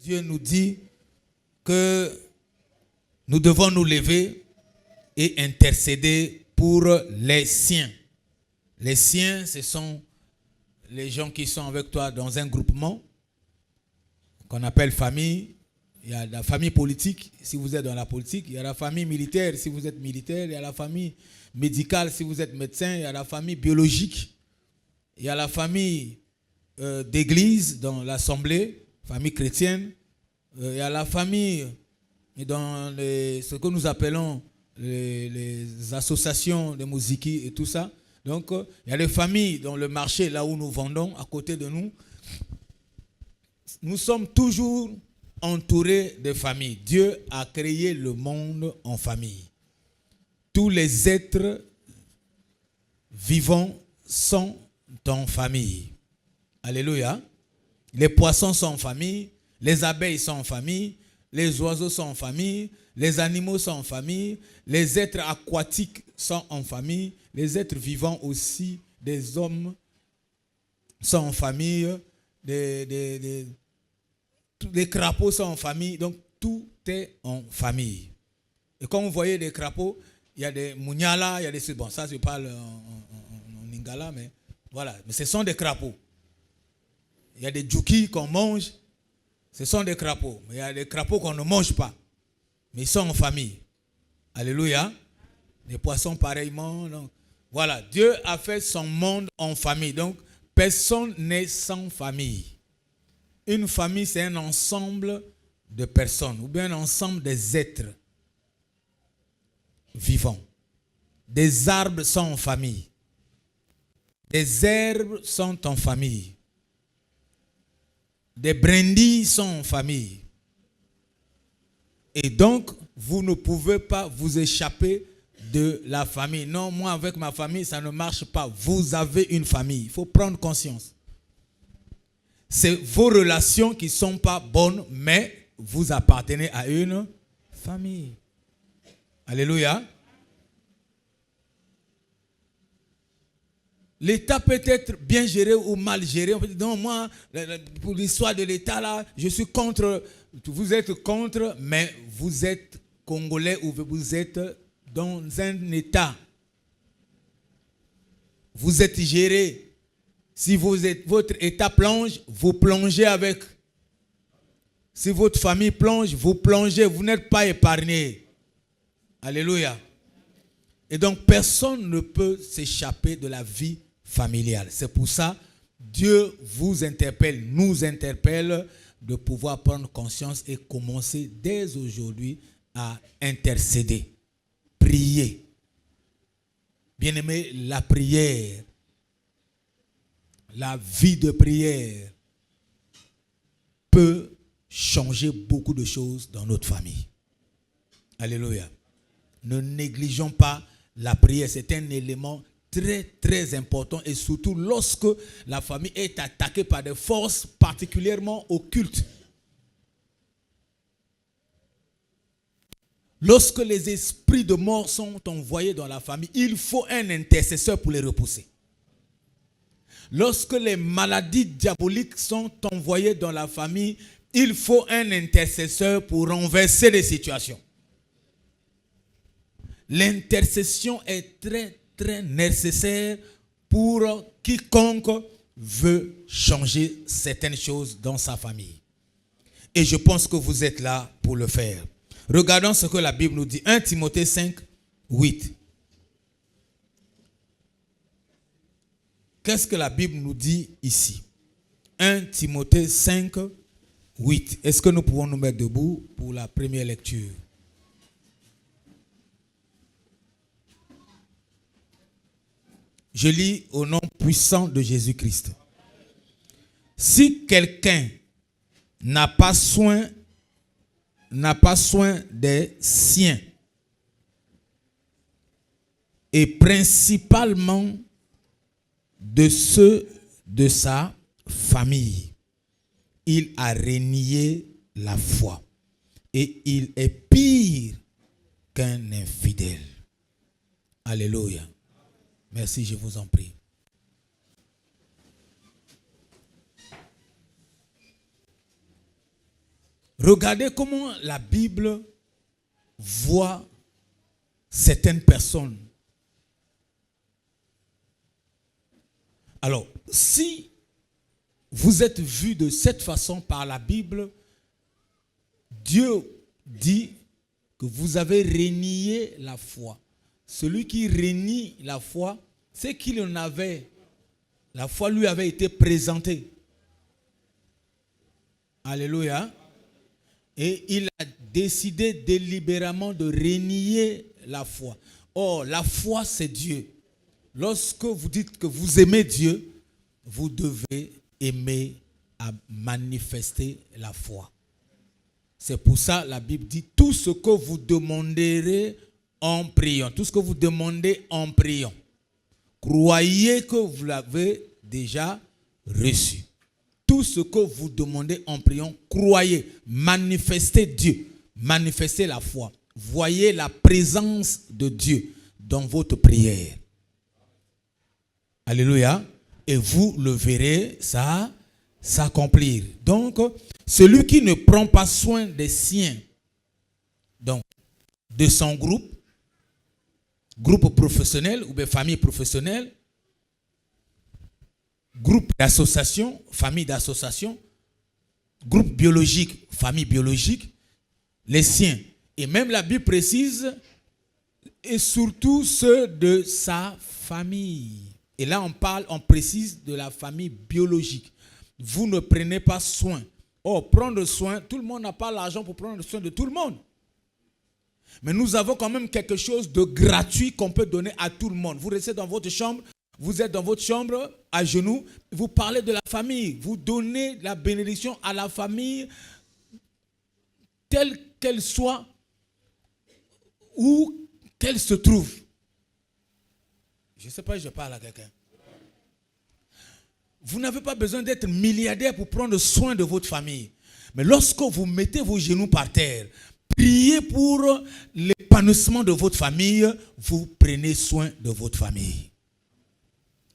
Dieu nous dit que nous devons nous lever et intercéder pour les siens. Les siens, ce sont les gens qui sont avec toi dans un groupement qu'on appelle famille. Il y a la famille politique, si vous êtes dans la politique. Il y a la famille militaire, si vous êtes militaire. Il y a la famille médicale, si vous êtes médecin. Il y a la famille biologique. Il y a la famille d'église dans l'assemblée, famille chrétienne. Il y a la famille dans ce que nous appelons les associations de musique et tout ça. Donc, il y a les familles dans le marché, là où nous vendons, à côté de nous. Nous sommes toujours entourés de familles. Dieu a créé le monde en famille. Tous les êtres vivants sont en famille. Alléluia. Les poissons sont en famille, les abeilles sont en famille, les oiseaux sont en famille, les animaux sont en famille, les êtres aquatiques sont en famille, les êtres vivants aussi, des hommes sont en famille, les crapauds sont en famille, donc tout est en famille. Et quand vous voyez des crapauds, il y a des munyala, il y a des... Bon, ça je parle en lingala, mais voilà, mais ce sont des crapauds. Il y a des djouki qu'on mange, ce sont des crapauds. Mais il y a des crapauds qu'on ne mange pas, mais ils sont en famille. Alléluia. Les poissons pareillement. Donc, voilà, Dieu a fait son monde en famille. Donc, personne n'est sans famille. Une famille, c'est un ensemble de personnes, ou bien un ensemble des êtres vivants. Des arbres sont en famille. Des herbes sont en famille. Des brindilles sont en famille. Et donc, vous ne pouvez pas vous échapper de la famille. Non, moi avec ma famille, ça ne marche pas. Vous avez une famille. Il faut prendre conscience. C'est vos relations qui ne sont pas bonnes, mais vous appartenez à une famille. Alléluia. L'État peut être bien géré ou mal géré. On peut dire, non, moi, pour l'histoire de l'État, là, je suis contre. Vous êtes contre, mais vous êtes Congolais ou vous êtes dans un État. Vous êtes géré. Si votre État plonge, vous plongez avec. Si votre famille plonge, vous plongez. Vous n'êtes pas épargné. Alléluia. Et donc, personne ne peut s'échapper de la vie familiale. C'est pour ça, Dieu vous interpelle, nous interpelle de pouvoir prendre conscience et commencer dès aujourd'hui à intercéder, prier. Bien-aimé, la prière, la vie de prière peut changer beaucoup de choses dans notre famille. Alléluia. Ne négligeons pas la prière, c'est un élément très très important et surtout lorsque la famille est attaquée par des forces particulièrement occultes. Lorsque les esprits de mort sont envoyés dans la famille, il faut un intercesseur pour les repousser. Lorsque les maladies diaboliques sont envoyées dans la famille, il faut un intercesseur pour renverser les situations. L'intercession est très très nécessaire pour quiconque veut changer certaines choses dans sa famille. Et je pense que vous êtes là pour le faire. Regardons ce que la Bible nous dit. 1 Timothée 5, 8. Qu'est-ce que la Bible nous dit ici? 1 Timothée 5, 8. Est-ce que nous pouvons nous mettre debout pour la première lecture? Je lis au nom puissant de Jésus-Christ. Si quelqu'un n'a pas soin des siens, et principalement de ceux de sa famille, il a renié la foi et il est pire qu'un infidèle. Alléluia. Merci, je vous en prie. Regardez comment la Bible voit certaines personnes. Alors, si vous êtes vu de cette façon par la Bible, Dieu dit que vous avez renié la foi. Celui qui renie la foi, c'est qu'il en avait. La foi lui avait été présentée. Alléluia. Et il a décidé délibérément de renier la foi. Or, la foi, c'est Dieu. Lorsque vous dites que vous aimez Dieu, vous devez aimer à manifester la foi. C'est pour ça que la Bible dit tout ce que vous demanderez en priant. Tout ce que vous demandez en priant. Croyez que vous l'avez déjà reçu. Tout ce que vous demandez en priant, croyez, manifestez Dieu, manifestez la foi. Voyez la présence de Dieu dans votre prière. Alléluia. Et vous le verrez, ça s'accomplir. Donc, celui qui ne prend pas soin des siens, donc de son groupe professionnel ou bien famille professionnelle, groupe d'association, famille d'association, groupe biologique, famille biologique, les siens. Et même la Bible précise, et surtout ceux de sa famille. Et là, on précise de la famille biologique. Vous ne prenez pas soin. Oh, prendre soin, tout le monde n'a pas l'argent pour prendre soin de tout le monde. Mais nous avons quand même quelque chose de gratuit qu'on peut donner à tout le monde. Vous restez dans votre chambre, vous êtes dans votre chambre, à genoux, vous parlez de la famille. Vous donnez la bénédiction à la famille, telle qu'elle soit, où qu'elle se trouve. Je ne sais pas si je parle à quelqu'un. Vous n'avez pas besoin d'être milliardaire pour prendre soin de votre famille. Mais lorsque vous mettez vos genoux par terre, priez pour l'épanouissement de votre famille, vous prenez soin de votre famille.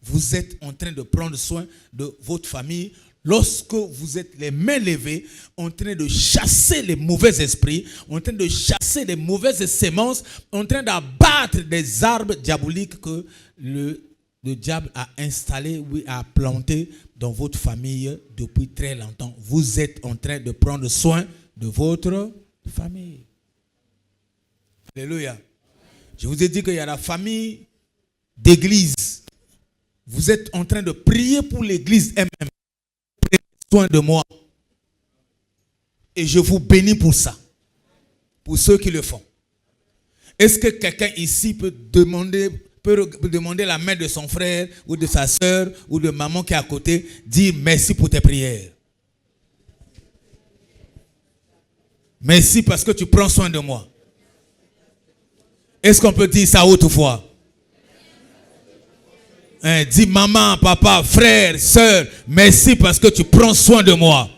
Vous êtes en train de prendre soin de votre famille lorsque vous êtes les mains levées, en train de chasser les mauvais esprits, en train de chasser les mauvaises semences, en train d'abattre des arbres diaboliques que le diable a installés, oui, a plantés dans votre famille depuis très longtemps. Vous êtes en train de prendre soin de votre famille. Alléluia. Je vous ai dit qu'il y a la famille d'église. Vous êtes en train de prier pour l'église elle-même. Prenez soin de moi. Et je vous bénis pour ça. Pour ceux qui le font. Est-ce que quelqu'un ici peut demander la main de son frère ou de sa soeur ou de maman qui est à côté, dire merci pour tes prières. Merci parce que tu prends soin de moi. Est-ce qu'on peut dire ça autrefois? Dis maman, papa, frère, soeur, merci parce que tu prends soin de moi.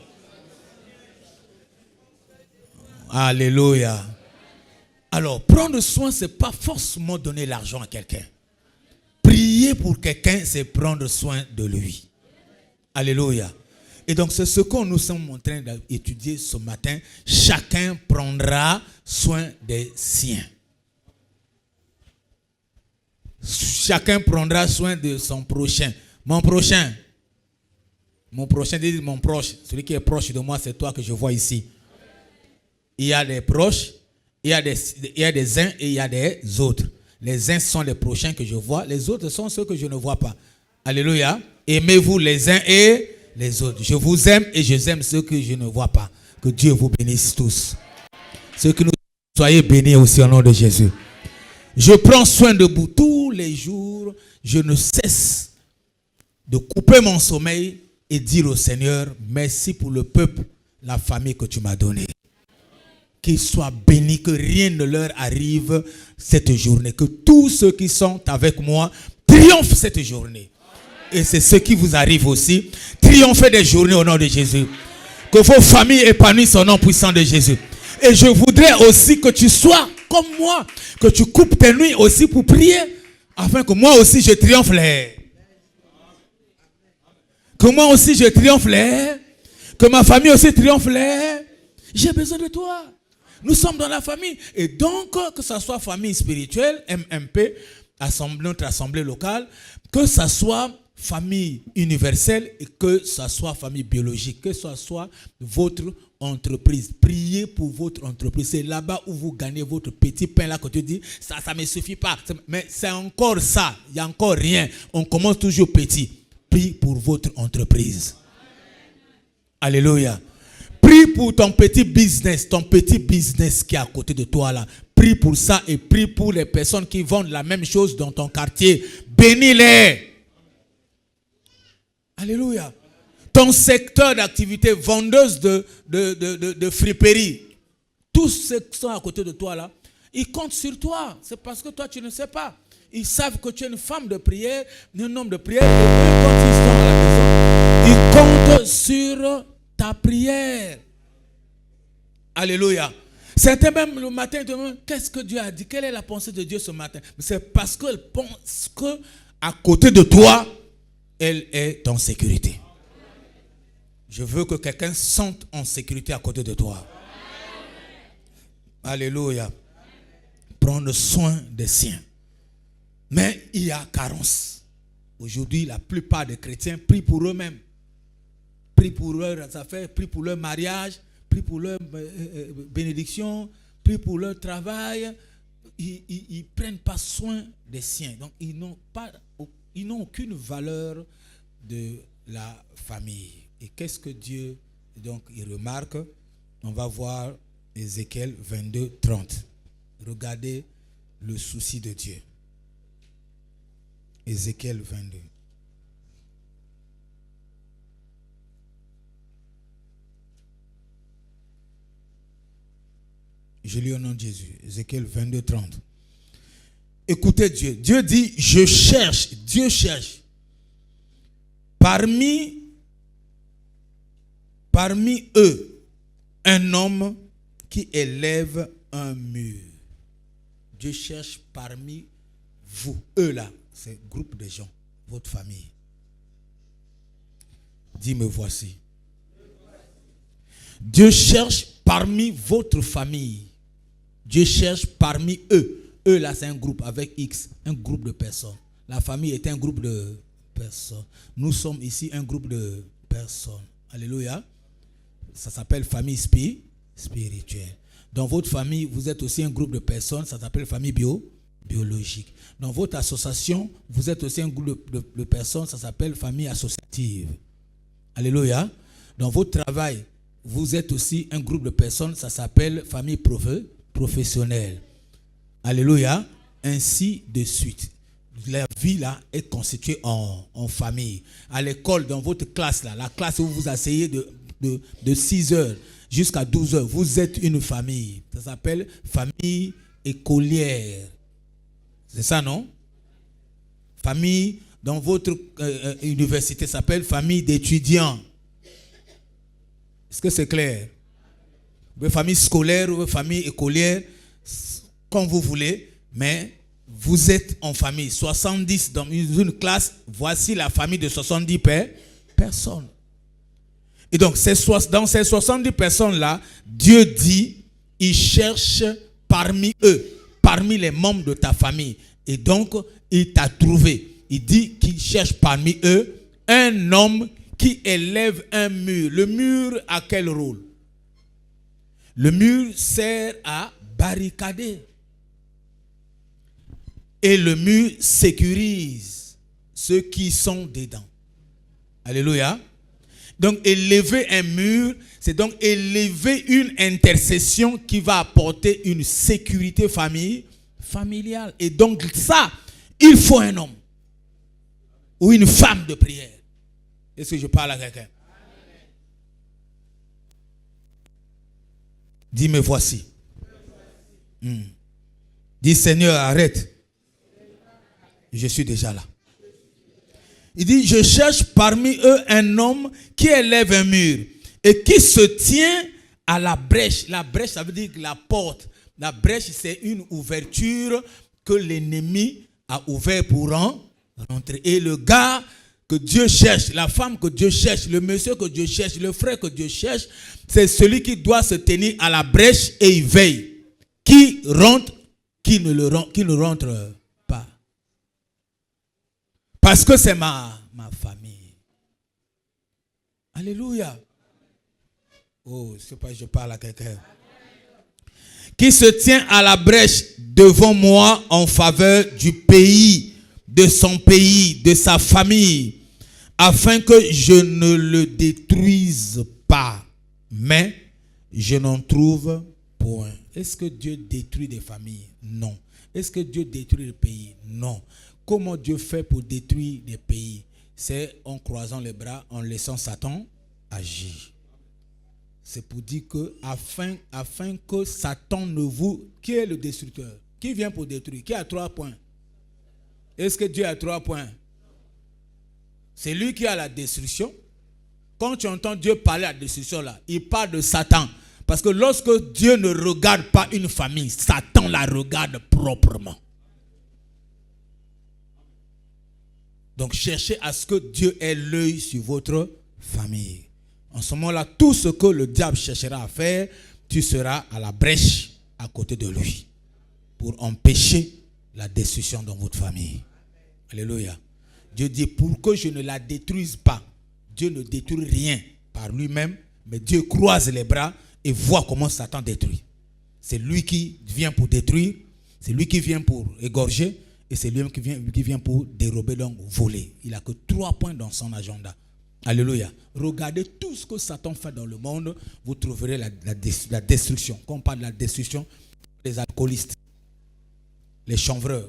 Alléluia. Alors, prendre soin, ce n'est pas forcément donner l'argent à quelqu'un. Prier pour quelqu'un, c'est prendre soin de lui. Alléluia. Et donc, c'est ce que nous sommes en train d'étudier ce matin. Chacun prendra soin des siens. Chacun prendra soin de son prochain. Mon prochain, dit mon proche. Celui qui est proche de moi, c'est toi que je vois ici. Il y a des proches, il y a des uns et il y a des autres. Les uns sont les prochains que je vois, les autres sont ceux que je ne vois pas. Alléluia. Aimez-vous les uns et les autres. Je vous aime et je aime ceux que je ne vois pas. Que Dieu vous bénisse tous. Ceux que nous soyez bénis aussi au nom de Jésus. Je prends soin de vous tous les jours. Je ne cesse de couper mon sommeil et dire au Seigneur, merci pour le peuple, la famille que tu m'as donnée. Qu'ils soient bénis, que rien ne leur arrive cette journée. Que tous ceux qui sont avec moi triomphent cette journée. Et c'est ce qui vous arrive aussi. Triomphez des journées au nom de Jésus. Que vos familles épanouissent au nom puissant de Jésus. Et je voudrais aussi que tu sois comme moi. Que tu coupes tes nuits aussi pour prier. Afin que moi aussi je triomphe les. Que moi aussi je triomphe les. Que ma famille aussi triomphe les. J'ai besoin de toi. Nous sommes dans la famille. Et donc, que ce soit famille spirituelle, MMP, notre assemblée locale, que ce soit famille universelle et que ce soit famille biologique, que ce soit votre entreprise. Priez pour votre entreprise. C'est là-bas où vous gagnez votre petit pain là que tu dis, ça ne me suffit pas. Mais c'est encore ça. Il n'y a encore rien. On commence toujours petit. Prie pour votre entreprise. Alléluia. Prie pour ton petit business qui est à côté de toi là. Prie pour ça et prie pour les personnes qui vendent la même chose dans ton quartier. Bénis-les. Alléluia. Ton secteur d'activité, vendeuse de friperie, tous ceux qui sont à côté de toi là, ils comptent sur toi. C'est parce que toi tu ne sais pas. Ils savent que tu es une femme de prière, un homme de prière. Et eux, quand ils sont à la maison, ils comptent sur ta prière. Alléluia. Certains même le matin ils te demandent qu'est-ce que Dieu a dit, quelle est la pensée de Dieu ce matin. C'est parce qu'elle pense que à côté de toi, elle est en sécurité. Je veux que quelqu'un sente en sécurité à côté de toi. Alléluia. Prendre soin des siens. Mais il y a carence. Aujourd'hui, la plupart des chrétiens prient pour eux-mêmes. Prient pour leurs affaires, prient pour leur mariage, prient pour leur bénédiction, prient pour leur travail. Ils ne prennent pas soin des siens. Donc, ils n'ont aucune valeur de la famille. Et qu'est-ce que Dieu, donc, il remarque? On va voir Ézéchiel 22, 30. Regardez le souci de Dieu. Ézéchiel 22. Je lis au nom de Jésus. Ézéchiel 22, 30. Écoutez Dieu. Dieu dit, je cherche, Dieu cherche. Parmi eux, un homme qui élève un mur. Dieu cherche parmi vous, eux là, c'est un groupe de gens, votre famille. Dis, me voici. Dieu cherche parmi votre famille. Dieu cherche parmi eux. Eux là, c'est un groupe avec X, un groupe de personnes. La famille est un groupe de personnes. Nous sommes ici un groupe de personnes. Alléluia. Ça s'appelle famille spirituelle. Dans votre famille, vous êtes aussi un groupe de personnes, ça s'appelle famille biologique. Dans votre association, vous êtes aussi un groupe de personnes, ça s'appelle famille associative. Alléluia. Dans votre travail, vous êtes aussi un groupe de personnes, ça s'appelle famille professionnelle. Alléluia. Ainsi de suite. La vie là est constituée en famille. À l'école, dans votre classe là, la classe où vous asseyez de 6 heures jusqu'à 12 heures, vous êtes une famille. Ça s'appelle famille écolière. C'est ça, non? Famille dans votre université s'appelle famille d'étudiants. Est-ce que c'est clair? Famille scolaire ou famille écolière, comme vous voulez, mais vous êtes en famille. 70 dans une classe, voici la famille de 70 personnes. Et donc, dans ces 70 personnes-là, Dieu dit, il cherche parmi eux, parmi les membres de ta famille. Et donc, il t'a trouvé. Il dit qu'il cherche parmi eux un homme qui élève un mur. Le mur a quel rôle? Le mur sert à barricader. Et le mur sécurise ceux qui sont dedans. Alléluia. Donc, élever un mur, c'est donc élever une intercession qui va apporter une sécurité familiale. Et donc, ça, il faut un homme ou une femme de prière. Est-ce que je parle à quelqu'un? Dis, me voici. Dis, Seigneur, arrête. Je suis déjà là. Il dit, je cherche parmi eux un homme qui élève un mur et qui se tient à la brèche. La brèche, ça veut dire la porte. La brèche, c'est une ouverture que l'ennemi a ouvert pour rentrer. Et le gars que Dieu cherche, la femme que Dieu cherche, le monsieur que Dieu cherche, le frère que Dieu cherche, c'est celui qui doit se tenir à la brèche et il veille. Qui rentre, qui ne rentre pas. Parce que c'est ma famille. Alléluia. Oh, je sais pas, je parle à quelqu'un. Qui se tient à la brèche devant moi en faveur du pays, de son pays, de sa famille, afin que je ne le détruise pas, mais je n'en trouve point. Est-ce que Dieu détruit des familles? Non. Est-ce que Dieu détruit le pays? Non. Comment Dieu fait pour détruire des pays? C'est en croisant les bras, en laissant Satan agir. C'est pour dire que afin que Satan ne vous... Qui est le destructeur? Qui vient pour détruire? Qui a 3 points? Est-ce que Dieu a 3 points? C'est lui qui a la destruction. Quand tu entends Dieu parler de la destruction là, il parle de Satan. Parce que lorsque Dieu ne regarde pas une famille, Satan la regarde proprement. Donc cherchez à ce que Dieu ait l'œil sur votre famille. En ce moment-là, tout ce que le diable cherchera à faire, tu seras à la brèche à côté de lui pour empêcher la destruction dans votre famille. Alléluia. Dieu dit, pour que je ne la détruise pas, Dieu ne détruit rien par lui-même, mais Dieu croise les bras et voit comment Satan détruit. C'est lui qui vient pour détruire, c'est lui qui vient pour égorger, et c'est lui qui vient pour dérober, donc voler. Il n'a que 3 points dans son agenda. Alléluia. Regardez tout ce que Satan fait dans le monde, vous trouverez la destruction. Quand on parle de la destruction, les alcoolistes, les chanvreurs,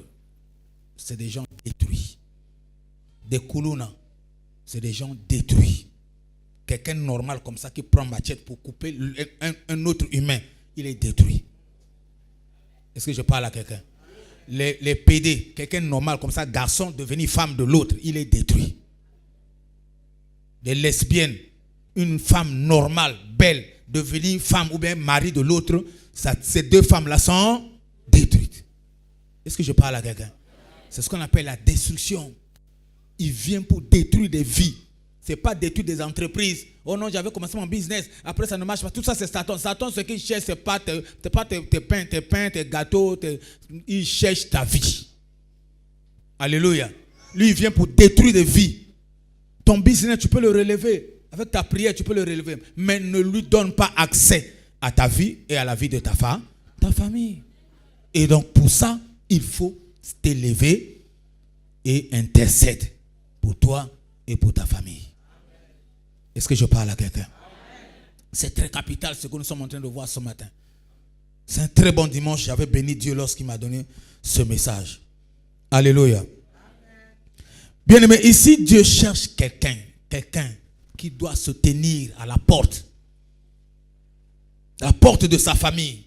c'est des gens détruits. Des koulouna, c'est des gens détruits. Quelqu'un normal comme ça qui prend machette pour couper un autre humain, il est détruit. Est-ce que je parle à quelqu'un? Les PD, quelqu'un normal comme ça, garçon devenir femme de l'autre, il est détruit. Des lesbiennes, une femme normale, belle, devenir femme ou bien mari de l'autre, ces 2 femmes-là sont détruites. Est-ce que je parle à quelqu'un? C'est ce qu'on appelle la destruction. Il vient pour détruire des vies. Ce n'est pas détruire des entreprises. Oh non, j'avais commencé mon business, après ça ne marche pas. Tout ça c'est Satan. Satan, ce qu'il cherche, ce n'est pas tes pains, tes gâteaux. Il cherche ta vie. Alléluia. Lui, il vient pour détruire des vies. Ton business, tu peux le relever. Avec ta prière, tu peux le relever. Mais ne lui donne pas accès à ta vie et à la vie de ta famille. Et donc, pour ça, il faut t'élever et intercède pour toi et pour ta famille. Est-ce que je parle à quelqu'un? C'est très capital ce que nous sommes en train de voir ce matin. C'est un très bon dimanche. J'avais béni Dieu lorsqu'il m'a donné ce message. Alléluia. Bien-aimé, ici, Dieu cherche quelqu'un qui doit se tenir à la porte de sa famille.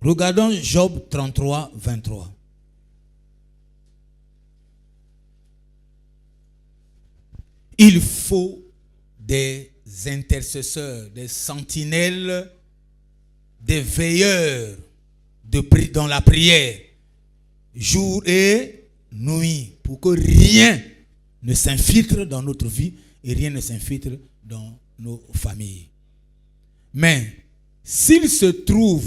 Regardons Job 33, 23. Il faut des intercesseurs, des sentinelles, des veilleurs dans la prière, jour et nuit, pour que rien ne s'infiltre dans notre vie et rien ne s'infiltre dans nos familles. Mais s'il se trouve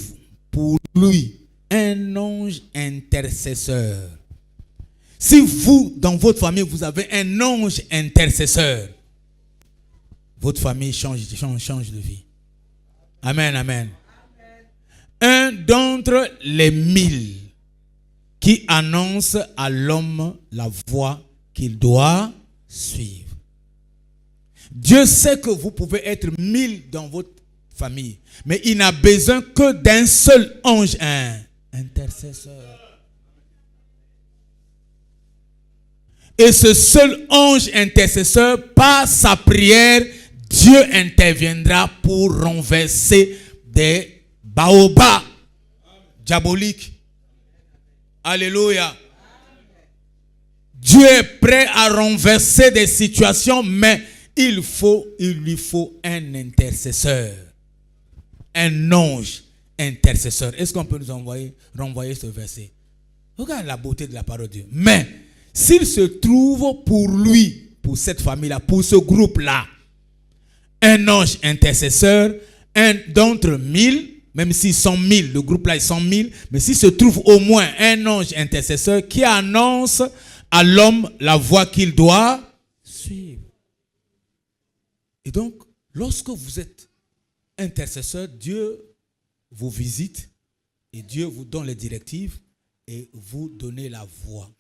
pour lui un ange intercesseur, si vous, dans votre famille, vous avez un ange intercesseur, votre famille change de vie. Amen, amen. Un d'entre les 1000 qui annonce à l'homme la voie qu'il doit suivre. Dieu sait que vous pouvez être 1000 dans votre famille, mais il n'a besoin que d'un seul ange, un intercesseur. Et ce seul ange intercesseur, par sa prière, Dieu interviendra pour renverser des baobabs diaboliques. Alléluia. Dieu est prêt à renverser des situations, mais il lui faut un intercesseur, un ange intercesseur. Est-ce qu'on peut nous renvoyer ce verset? Regarde la beauté de la parole de Dieu. Mais s'il se trouve pour lui, pour cette famille-là, pour ce groupe-là, un ange intercesseur, un d'entre 1000, même s'ils sont 1000, le groupe-là, ils sont 1000, mais s'il se trouve au moins un ange intercesseur qui annonce à l'homme la voie qu'il doit suivre. Et donc, lorsque vous êtes intercesseur, Dieu vous visite et Dieu vous donne les directives et vous donnez la voie.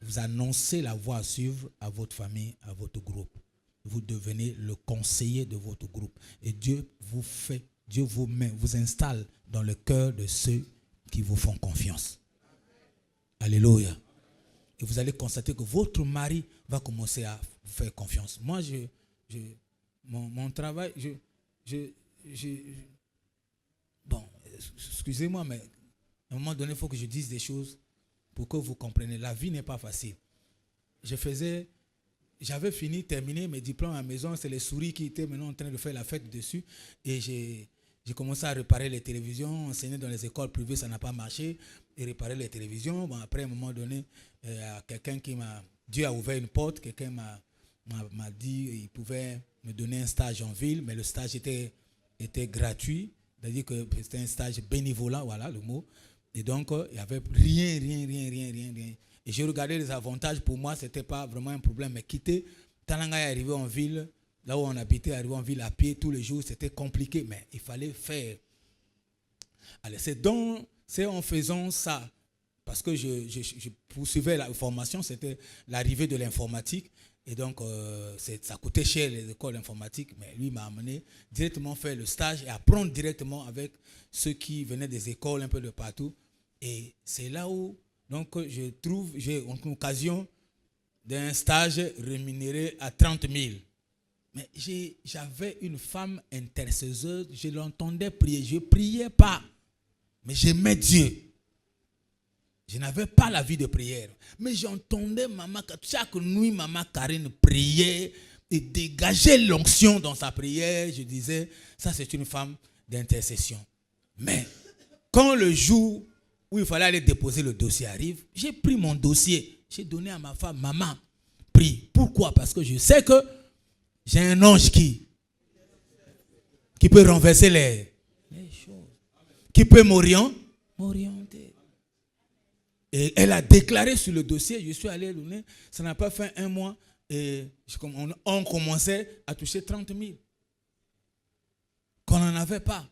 Vous annoncez la voie à suivre à votre famille, à votre groupe. Vous devenez le conseiller de votre groupe. Et Dieu vous met, vous installe dans le cœur de ceux qui vous font confiance. Alléluia. Et vous allez constater que votre mari va commencer à vous faire confiance. Moi, mon travail, bon, excusez-moi, mais à un moment donné, il faut que je dise des choses pour que vous compreniez. La vie n'est pas facile. J'avais terminé mes diplômes à la maison, c'est les souris qui étaient maintenant en train de faire la fête dessus. Et j'ai commencé à réparer les télévisions, enseigner dans les écoles privées, ça n'a pas marché. Et réparer les télévisions. Bon, après, à un moment donné, Dieu a ouvert une porte, quelqu'un m'a dit qu'il pouvait me donner un stage en ville, mais le stage était gratuit, c'est-à-dire que c'était un stage bénévolat, voilà le mot. Et donc, il n'y avait rien. Et j'ai regardé les avantages. Pour moi, ce n'était pas vraiment un problème. Mais quitter Talanga et arriver en ville, là où on habitait, arriver en ville à pied tous les jours, c'était compliqué. Mais il fallait faire. Allez, c'est en faisant ça, parce que je poursuivais la formation, c'était l'arrivée de l'informatique. Et donc, ça coûtait cher les écoles informatiques. Mais lui m'a amené directement faire le stage et apprendre directement avec ceux qui venaient des écoles un peu de partout. Et c'est là où donc, j'ai une occasion d'un stage rémunéré à 30 000. Mais j'avais une femme intercesseuse, je l'entendais prier. Je ne priais pas, mais j'aimais Dieu. Je n'avais pas la vie de prière. Mais j'entendais chaque nuit, maman Karine prier et dégager l'onction dans sa prière. Je disais, ça c'est une femme d'intercession. Mais quand le jour où il fallait aller déposer le dossier arrive, j'ai pris mon dossier. J'ai donné à ma femme, maman, prie. Pourquoi? Parce que je sais que j'ai un ange qui peut renverser les choses, qui peut m'orienter. Et elle a déclaré sur le dossier, je suis allé donner, ça n'a pas fait un mois, et on commençait à toucher 30 000. Qu'on n'en avait pas.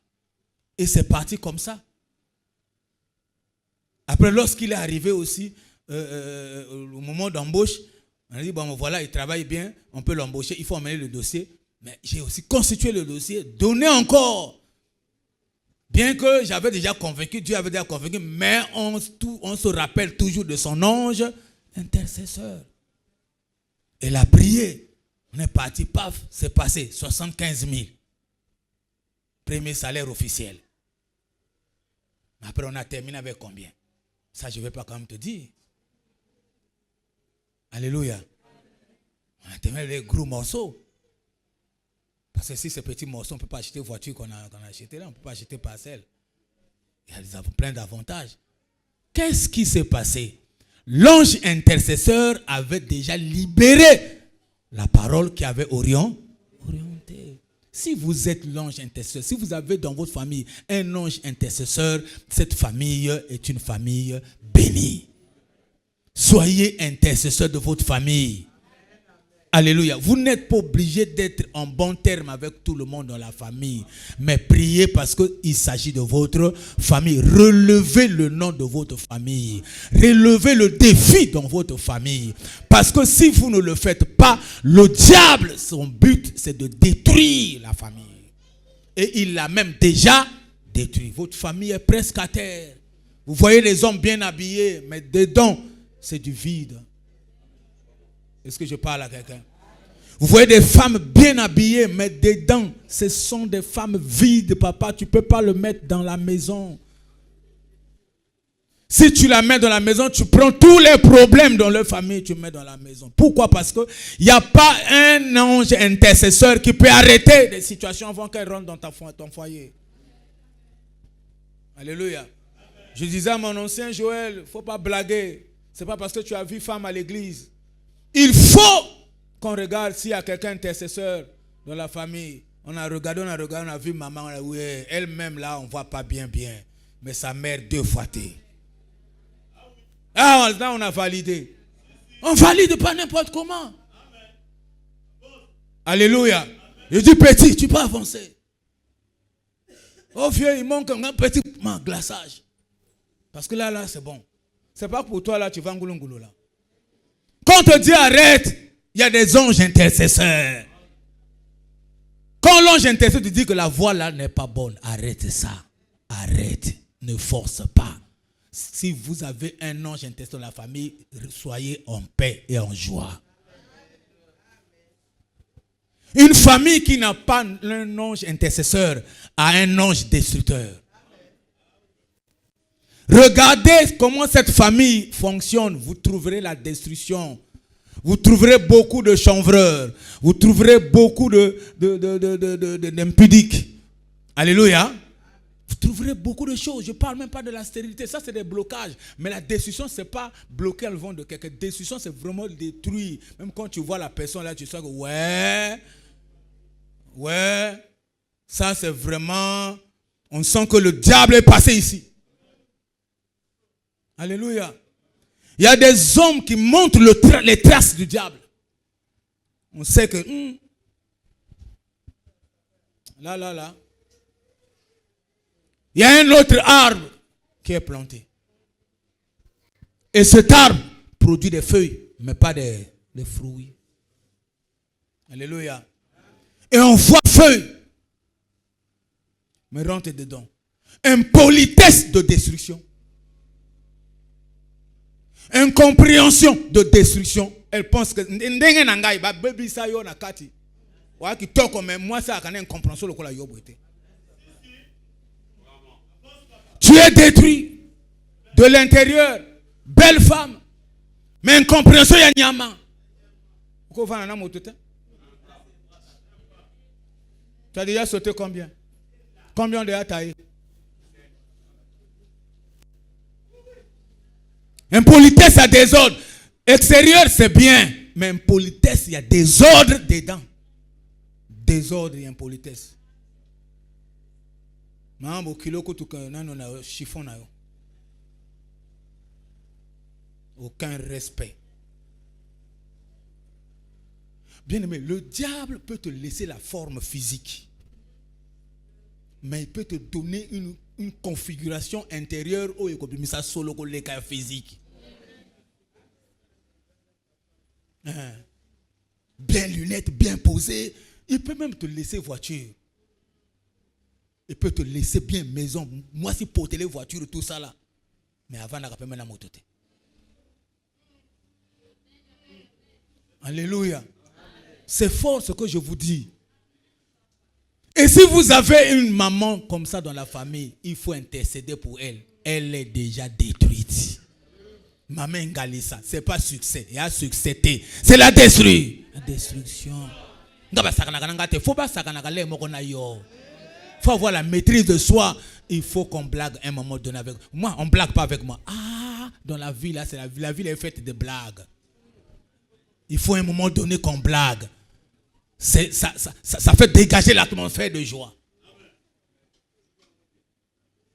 Et c'est parti comme ça. Après, lorsqu'il est arrivé aussi, au moment d'embauche, on a dit, bon voilà, il travaille bien, on peut l'embaucher, il faut emmener le dossier. Mais j'ai aussi constitué le dossier, donné encore. Bien que j'avais déjà convaincu, Dieu avait déjà convaincu, mais on se rappelle toujours de son ange intercesseur. Elle a prié. On est parti, paf, c'est passé, 75 000. Premier salaire officiel. Mais après, on a terminé avec combien? Ça, je ne vais pas quand même te dire. Alléluia. On a terminé avec les gros morceaux. Parce que si ces petits morceaux, on ne peut pas acheter voiture qu'on a acheté là, on ne peut pas acheter parcelle. Il y a plein d'avantages. Qu'est-ce qui s'est passé? L'ange intercesseur avait déjà libéré la parole qui avait orienté. Si vous êtes l'ange intercesseur, si vous avez dans votre famille un ange intercesseur, cette famille est une famille bénie. Soyez intercesseur de votre famille. Alléluia. Vous n'êtes pas obligé d'être en bon terme avec tout le monde dans la famille. Mais priez parce qu'il s'agit de votre famille. Relevez le nom de votre famille. Relevez le défi dans votre famille. Parce que si vous ne le faites pas, le diable, son but, c'est de détruire la famille. Et il l'a même déjà détruit. Votre famille est presque à terre. Vous voyez les hommes bien habillés, mais dedans, c'est du vide. Est-ce que je parle à quelqu'un? Vous voyez des femmes bien habillées, mais dedans, ce sont des femmes vides, papa. Tu ne peux pas le mettre dans la maison. Si tu la mets dans la maison, tu prends tous les problèmes dans leur famille, tu mets dans la maison. Pourquoi? Parce qu'il n'y a pas un ange intercesseur qui peut arrêter des situations avant qu'elles rentrent dans ton foyer. Alléluia. Je disais à mon ancien Joël, il ne faut pas blaguer. Ce n'est pas parce que tu as vu femme à l'église. Il faut qu'on regarde s'il y a quelqu'un intercesseur dans la famille. On a regardé, on a vu maman, oui, elle-même là, on ne voit pas bien. Mais sa mère 2 fois t'es. Ah, là, on a validé. On valide pas n'importe comment. Alléluia. Je dis petit, tu peux avancer. Oh vieux, il manque un petit glaçage. Parce que là, c'est bon. C'est pas pour toi là, tu vas en goulou là. Quand on te dit arrête, il y a des anges intercesseurs. Quand l'ange intercesseur te dit que la voie là n'est pas bonne, arrête ça. Arrête. Ne force pas. Si vous avez un ange intercesseur dans la famille, soyez en paix et en joie. Une famille qui n'a pas un ange intercesseur a un ange destructeur. Regardez comment cette famille fonctionne. Vous trouverez la destruction. Vous trouverez beaucoup de chanvreurs. Vous trouverez beaucoup d'impudiques. Alléluia. Vous trouverez beaucoup de choses. Je ne parle même pas de la stérilité. Ça, c'est des blocages. Mais la destruction, ce n'est pas bloquer le vent de quelqu'un. Destruction, c'est vraiment détruire. Même quand tu vois la personne là, tu sens que ouais, ça c'est vraiment, on sent que le diable est passé ici. Alléluia. Il y a des hommes qui montrent les traces du diable. On sait que là. Il y a un autre arbre qui est planté. Et cet arbre produit des feuilles, mais pas des fruits. Alléluia. Et on voit feuilles, mais rentre dedans. Impolitesse de destruction. Incompréhension de destruction. Elle pense que moi ça a incompréhension. Tu es détruit de l'intérieur. Belle femme, mais incompréhension ya nyama. Tu as déjà sauté combien? Combien de taillé? Impolitesse à désordre. Extérieur, c'est bien. Mais impolitesse, il y a désordre dedans. Désordre et impolitesse. Aucun respect. Bien aimé, le diable peut te laisser la forme physique. Mais il peut te donner une configuration intérieure où il y a solo physique. Bien lunettes, bien posées. Il peut même te laisser voiture. Il peut te laisser bien maison. Moi, si porter les voitures, tout ça là. Mais avant, on a pas la moto. Alléluia. C'est fort ce que je vous dis. Et si vous avez une maman comme ça dans la famille, il faut intercéder pour elle. Elle est déjà détruite. Maman Ngalissa, ce n'est pas succès. Il y a succès. C'est la destruction. La destruction. Il faut avoir la maîtrise de soi. Il faut qu'on blague un moment donné avec moi. On ne blague pas avec moi. Ah, dans la vie, là, c'est la vie est faite de blagues. Il faut un moment donné qu'on blague. Ça fait dégager l'atmosphère de joie.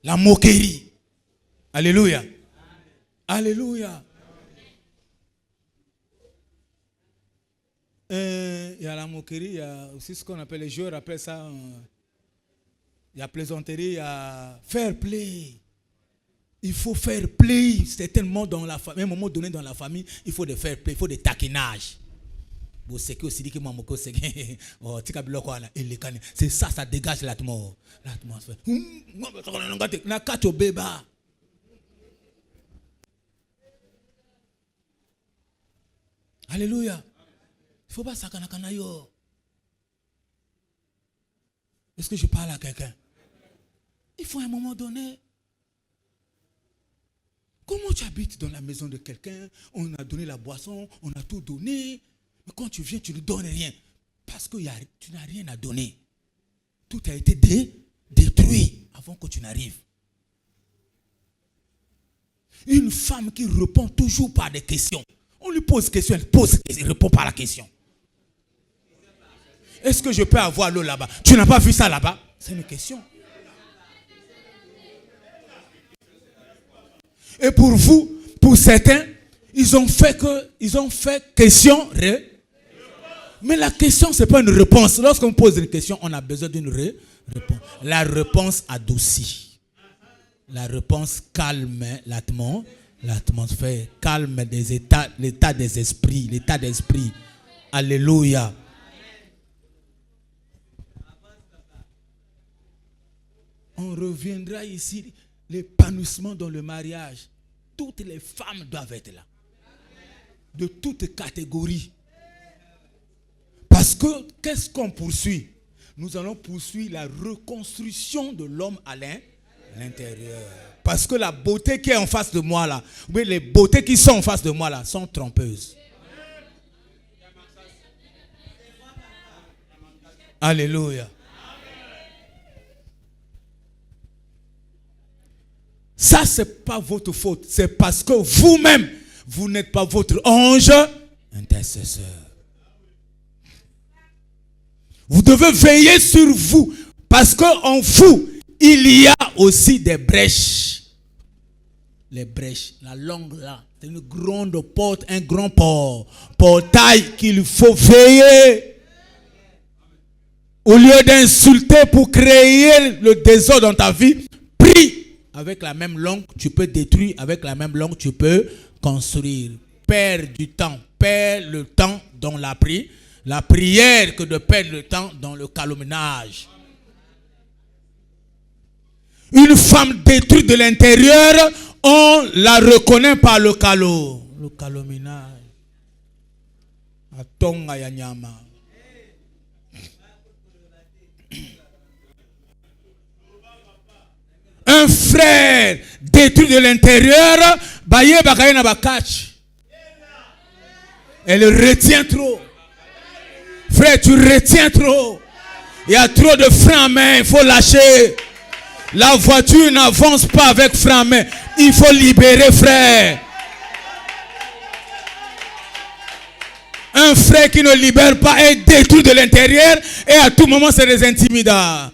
La moquerie. Alléluia. Alléluia. Il y a la moquerie, il y a aussi ce qu'on appelle, les joueurs appellent ça, il y a plaisanterie, il y a fair play. Il faut faire play. Certainement dans la famille, à un moment donné dans la famille, il faut des fair play, il faut des taquinages. C'est ça, ça dégage l'atmosphère. Alléluia. Il ne faut pas sakanakana yo. Est-ce que je parle à quelqu'un? Il faut à un moment donné. Comment tu habites dans la maison de quelqu'un? On a donné la boisson, on a tout donné. Mais quand tu viens, tu ne donnes rien. Parce que tu n'as rien à donner. Tout a été détruit avant que tu n'arrives. Une femme qui répond toujours par des questions. On lui pose question, elle répond par la question. Est-ce que je peux avoir l'eau là-bas? Tu n'as pas vu ça là-bas? C'est une question. Et pour vous, pour certains, ils ont fait question. Mais la question, ce n'est pas une réponse. Lorsqu'on pose une question, on a besoin d'une réponse. La réponse adoucit. La réponse calme l'atmosphère, calme l'état des esprits, l'état d'esprit. Alléluia. On reviendra ici, l'épanouissement dans le mariage. Toutes les femmes doivent être là. De toutes catégories. Parce que, qu'est-ce qu'on poursuit? Nous allons poursuivre la reconstruction de l'homme à l'intérieur. Parce que la beauté qui est en face de moi là, oui, les beautés qui sont en face de moi là, sont trompeuses. Alléluia. Ça, ce n'est pas votre faute. C'est parce que vous-même, vous n'êtes pas votre ange intercesseur. Vous devez veiller sur vous. Parce qu'en vous, il y a aussi des brèches. Les brèches, la langue là, c'est une grande porte, un grand portail qu'il faut veiller. Au lieu d'insulter pour créer le désordre dans ta vie, prie. Avec la même langue, tu peux détruire. Avec la même langue, tu peux construire. Perds du temps. Perds le temps dans la prière que de perdre le temps dans le calomniage. Une femme détruite de l'intérieur, on la reconnaît par le calomniage. Atonga ya nyama. Un frère détruit de l'intérieur, elle retient trop. Frère, tu retiens trop. Il y a trop de freins à main, il faut lâcher. La voiture n'avance pas avec frein à main. Il faut libérer, frère. Un frère qui ne libère pas est détruit de l'intérieur et à tout moment c'est des intimidats.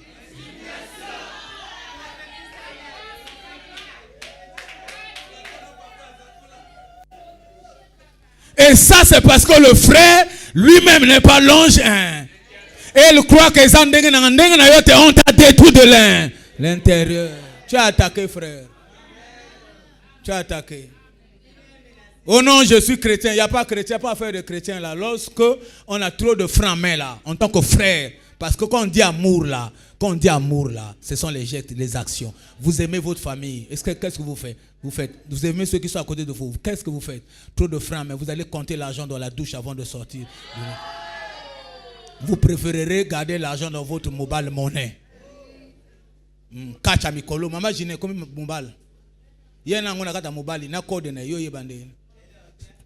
Et ça, c'est parce que le frère lui-même n'est pas l'ange. Et il croit que ça on t'a détruit de l'intérieur. Tu as attaqué, frère. Tu as attaqué. Oh non, je suis chrétien. Il n'y a pas chrétien, pas affaire de chrétien là. Lorsque on a trop de freins à main là, en tant que frère. Parce que quand on dit amour là, ce sont les gestes, les actions. Vous aimez votre famille. Qu'est-ce que vous faites? Vous aimez ceux qui sont à côté de vous. Qu'est-ce que vous faites? Trop de freins, mais vous allez compter l'argent dans la douche avant de sortir. Vous préférerez garder l'argent dans votre mobile monnaie. Kacha mikolo, maman jine comme mobile. Yena ngona kata mobile na code na yo yebande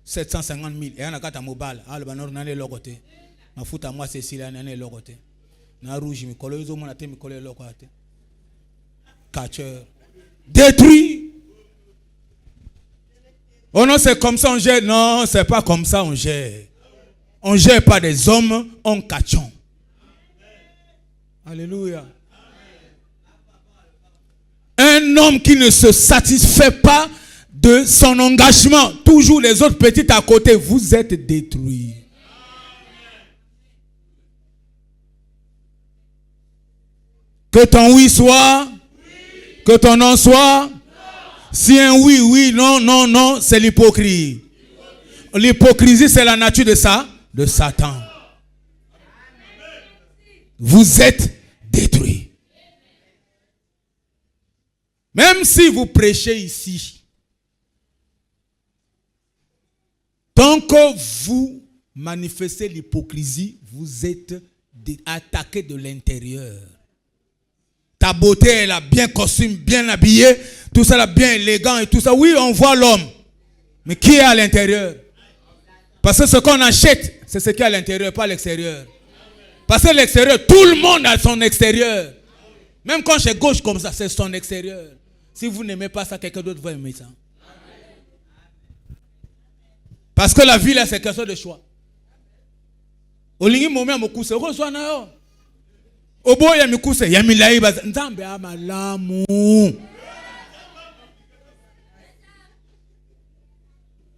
750 000 et on a kata mobile. Ah le banor nane lokote. Na futa moi Cécilia nane lokote. Na rouge mikolo yo mona te mikolo lokote. Catcheur. Détruit. Oh non, c'est comme ça on gère. Non, c'est pas comme ça on gère. On gère pas des hommes, on catchons. Alléluia. Un homme qui ne se satisfait pas de son engagement, toujours les autres petits à côté, vous êtes détruits. Que ton oui soit, que ton non soit. Si un oui, oui, non, non, non, c'est l'hypocrisie. L'hypocrisie, c'est la nature de ça, de Satan. Vous êtes détruits. Même si vous prêchez ici, tant que vous manifestez l'hypocrisie, vous êtes attaqué de l'intérieur. Ta beauté est là, bien costume, bien habillé, tout ça là, bien élégant et tout ça. Oui, on voit l'homme. Mais qui est à l'intérieur? Parce que ce qu'on achète, c'est ce qui est à l'intérieur, pas à l'extérieur. Parce que l'extérieur, tout le monde a son extérieur. Même quand c'est gauche comme ça, c'est son extérieur. Si vous n'aimez pas ça, quelqu'un d'autre va aimer ça. Parce que la vie là, c'est question de choix. Olingi moment mokuse, oko so na yo. Obo ya mikuse, ya milai ba nzambe amalamu.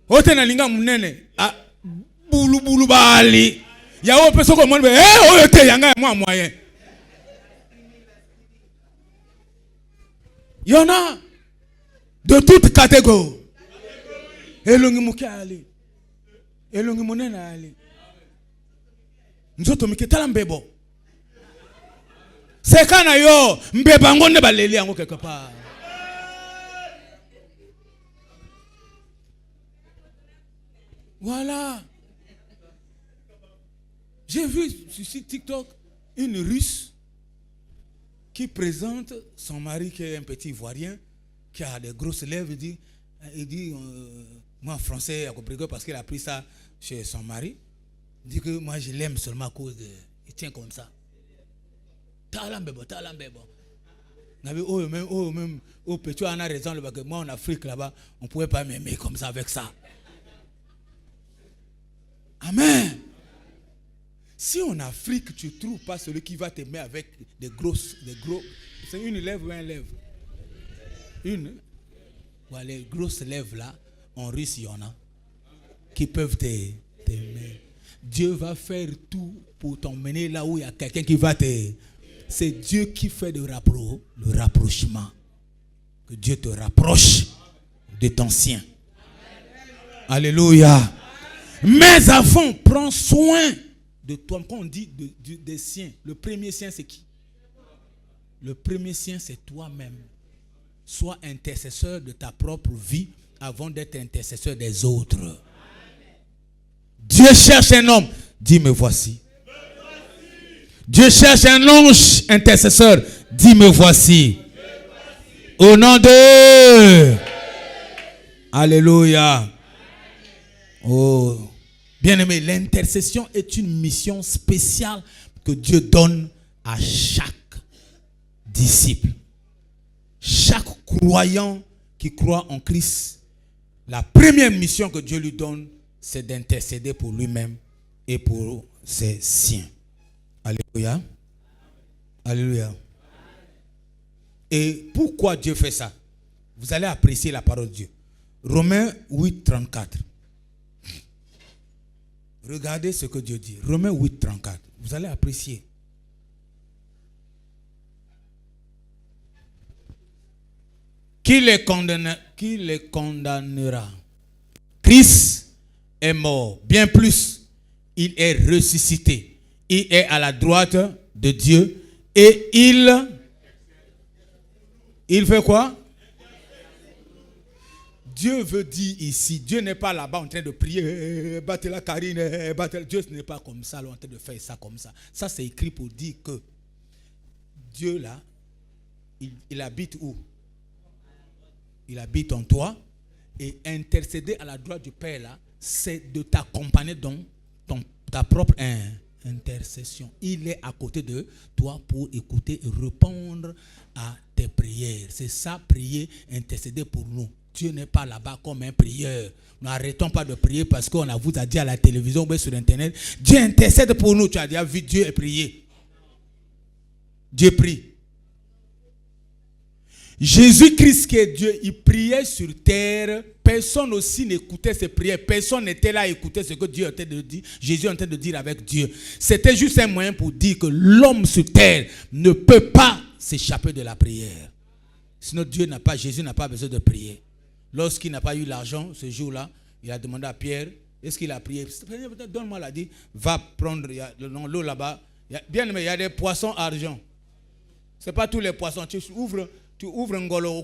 Ote na linga munene, bulu bali. Ya o peso ko monbe, oyo te yanga moi moyen. Il y en a de toutes catégories. Elongi mukali. Elongi munene ali. Nzoto miketala mbebo. Sekana yo, mbeba ngonde baleli yango quelque part. Voilà. J'ai vu sur TikTok une Russe qui présente son mari qui est un petit Ivoirien, qui a des grosses lèvres. Il dit moi en français, parce qu'il a pris ça chez son mari. Il dit que moi je l'aime seulement à cause de... Il tient comme ça. Talambebo. Même au petit, on a raison, moi en Afrique là-bas, on ne pouvait pas m'aimer comme ça avec ça. Amen. Si en Afrique tu ne trouves pas celui qui va t'aimer avec des gros, c'est une lèvre ou un lèvre? Une. Ouais, les grosses lèvres là, en Russie, il y en a qui peuvent t'aimer. Dieu va faire tout pour t'emmener là où il y a quelqu'un qui va t'aimer. C'est Dieu qui fait le rapprochement. Que Dieu te rapproche de ton sien. Alléluia. Mais avant, prends soin de toi. Quand on dit des siens, le premier sien c'est qui? Le premier sien c'est toi-même. Sois intercesseur de ta propre vie avant d'être intercesseur des autres. Dieu cherche un homme. Dis me voici. Dieu cherche un ange intercesseur. Dis me voici. Au nom de... Alléluia. Oh. Bien-aimé, l'intercession est une mission spéciale que Dieu donne à chaque disciple. Chaque croyant qui croit en Christ, la première mission que Dieu lui donne, c'est d'intercéder pour lui-même et pour ses siens. Alléluia. Alléluia. Et pourquoi Dieu fait ça? Vous allez apprécier la parole de Dieu. Romains 8, 34. Regardez ce que Dieu dit. Romains 8, 34. Vous allez apprécier. Qui les condamnera? Christ est mort. Bien plus, il est ressuscité. Il est à la droite de Dieu. Et il fait quoi? Dieu veut dire ici, Dieu n'est pas là-bas en train de prier, battez la Karine, battez. Dieu n'est pas comme ça, en train de faire ça comme ça. Ça c'est écrit pour dire que Dieu là, il habite où? Il habite en toi. Et intercéder à la droite du Père là, c'est de t'accompagner dans ta propre intercession. Il est à côté de toi pour écouter et répondre à tes prières. C'est ça, prier, intercéder pour nous. Dieu n'est pas là-bas comme un prieur. N'arrêtons pas de prier parce qu'on vous a dit à la télévision ou sur Internet, Dieu intercède pour nous. Tu as déjà vu Dieu prier. Dieu prie. Jésus-Christ qui est Dieu, il priait sur terre. Personne aussi n'écoutait ses prières. Personne n'était là à écouter ce que Dieu était de dire. Jésus était de dire avec Dieu. C'était juste un moyen pour dire que l'homme sur terre ne peut pas s'échapper de la prière. Sinon Jésus n'a pas besoin de prier. Lorsqu'il n'a pas eu l'argent ce jour-là, il a demandé à Pierre, est-ce qu'il a prié? Donne-moi la dit, va prendre l'eau là-bas. Bien aimé, il y a des poissons argent. Ce n'est pas tous les poissons. Tu ouvres un golo,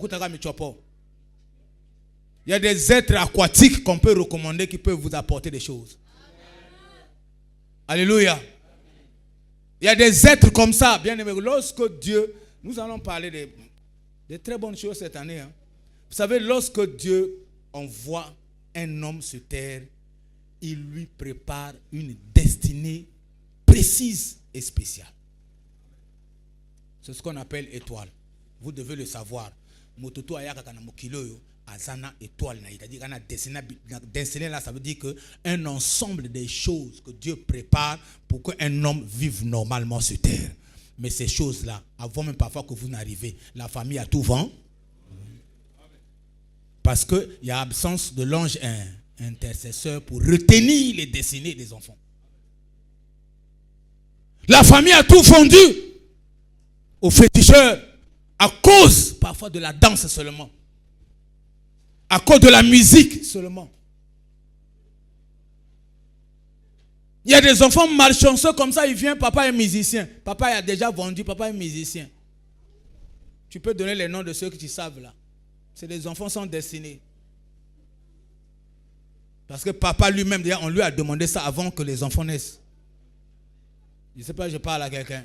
il y a des êtres aquatiques qu'on peut recommander qui peuvent vous apporter des choses. Alléluia. Il y a des êtres comme ça, bien aimé. Lorsque Dieu, nous allons parler de très bonnes choses cette année. Vous savez, lorsque Dieu envoie un homme sur terre, il lui prépare une destinée précise et spéciale. C'est ce qu'on appelle étoile. Vous devez le savoir. Mototo ayaka kana mokilo yo Azana étoile, c'est-à-dire qu'on a dessiné là, ça veut dire que un ensemble des choses que Dieu prépare pour qu'un homme vive normalement sur terre. Mais ces choses-là, avant même parfois que vous n'arrivez, la famille a tout vent. Parce qu'il y a absence de l'ange intercesseur pour retenir les destinées des enfants. La famille a tout fondu aux féticheurs à cause parfois de la danse seulement. À cause de la musique seulement. Il y a des enfants malchanceux comme ça, il vient, papa est musicien. Papa a déjà vendu, papa est musicien. Tu peux donner les noms de ceux que tu savent là. C'est des enfants sans destinée. Parce que papa lui-même, on lui a demandé ça avant que les enfants naissent. Je ne sais pas, je parle à quelqu'un.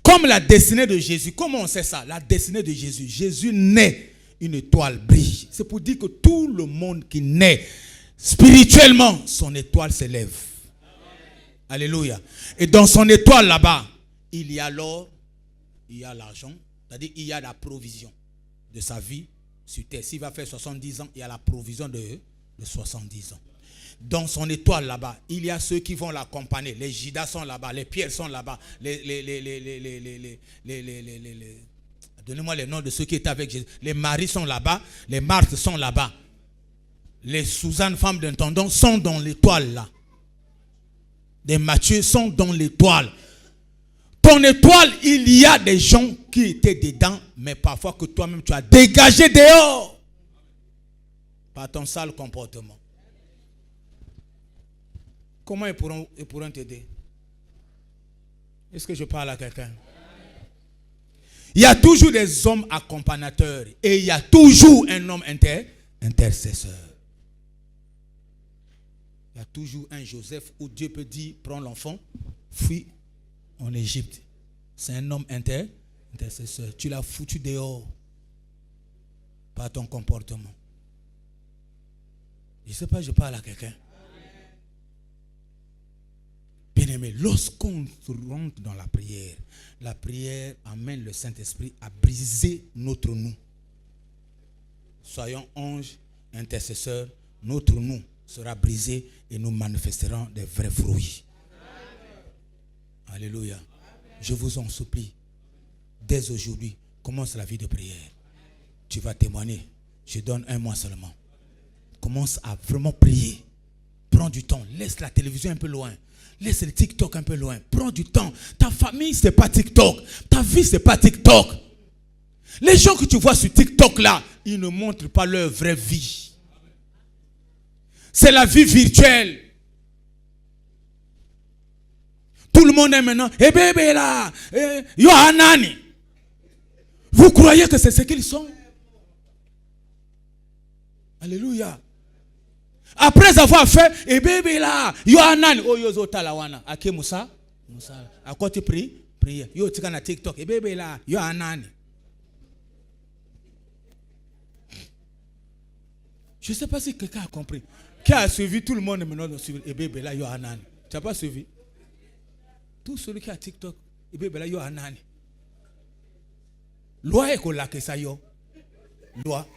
Comme la destinée de Jésus, comment on sait ça? La destinée de Jésus. Jésus naît. Une étoile brille. C'est pour dire que tout le monde qui naît spirituellement, son étoile s'élève. Alléluia. Et dans son étoile là-bas, il y a l'or, il y a l'argent, c'est-à-dire il y a la provision de sa vie sur terre. S'il va faire 70 ans, il y a la provision de 70 ans. Dans son étoile là-bas, il y a ceux qui vont l'accompagner. Les Judas sont là-bas, les Pierre sont là-bas, donnez-moi les noms de ceux qui étaient avec Jésus. Les Marie sont là-bas, les Marthe sont là-bas. Les Suzanne, femmes d'intendant, sont dans l'étoile là. Les Matthieu sont dans l'étoile. Ton étoile, il y a des gens qui étaient dedans, mais parfois que toi-même tu as dégagé dehors par ton sale comportement. Comment ils pourront t'aider? Est-ce que je parle à quelqu'un? Il y a toujours des hommes accompagnateurs et il y a toujours un homme intercesseur. Il y a toujours un Joseph où Dieu peut dire, prends l'enfant, fuis en Égypte. C'est un homme intercesseur. Tu l'as foutu dehors par ton comportement. Je ne sais pas, je parle à quelqu'un. Bien-aimé, lorsqu'on rentre dans la prière amène le Saint-Esprit à briser notre nous. Soyons anges, intercesseurs, notre nous sera brisé et nous manifesterons des vrais fruits. Amen. Alléluia. Amen. Je vous en supplie, dès aujourd'hui, commence la vie de prière. Tu vas témoigner. Je donne 1 mois seulement. Commence à vraiment prier. Prends du temps. Laisse la télévision un peu loin. Laisse le TikTok un peu loin. Prends du temps. Ta famille, ce n'est pas TikTok. Ta vie, ce n'est pas TikTok. Les gens que tu vois sur TikTok là, ils ne montrent pas leur vraie vie. C'est la vie virtuelle. Tout le monde est maintenant, eh bébé là, Yohanani. Vous croyez que c'est ce qu'ils sont? Alléluia. Après avoir fait, eh bébé là, Yohanani, oh yozo talawana, ake Moussa, à quoi tu pries? Prière. Yo tika na TikTok, eh bébé là, Yohanani. Je ne sais pas si quelqu'un a compris. Qui a suivi tout le monde maintenant de suivre et bébé là Yohanan. Tu n'as pas suivi? Tout celui qui a TikTok et bébé là Yohanan. Loi est qu'on l'a que ça yo. Loi.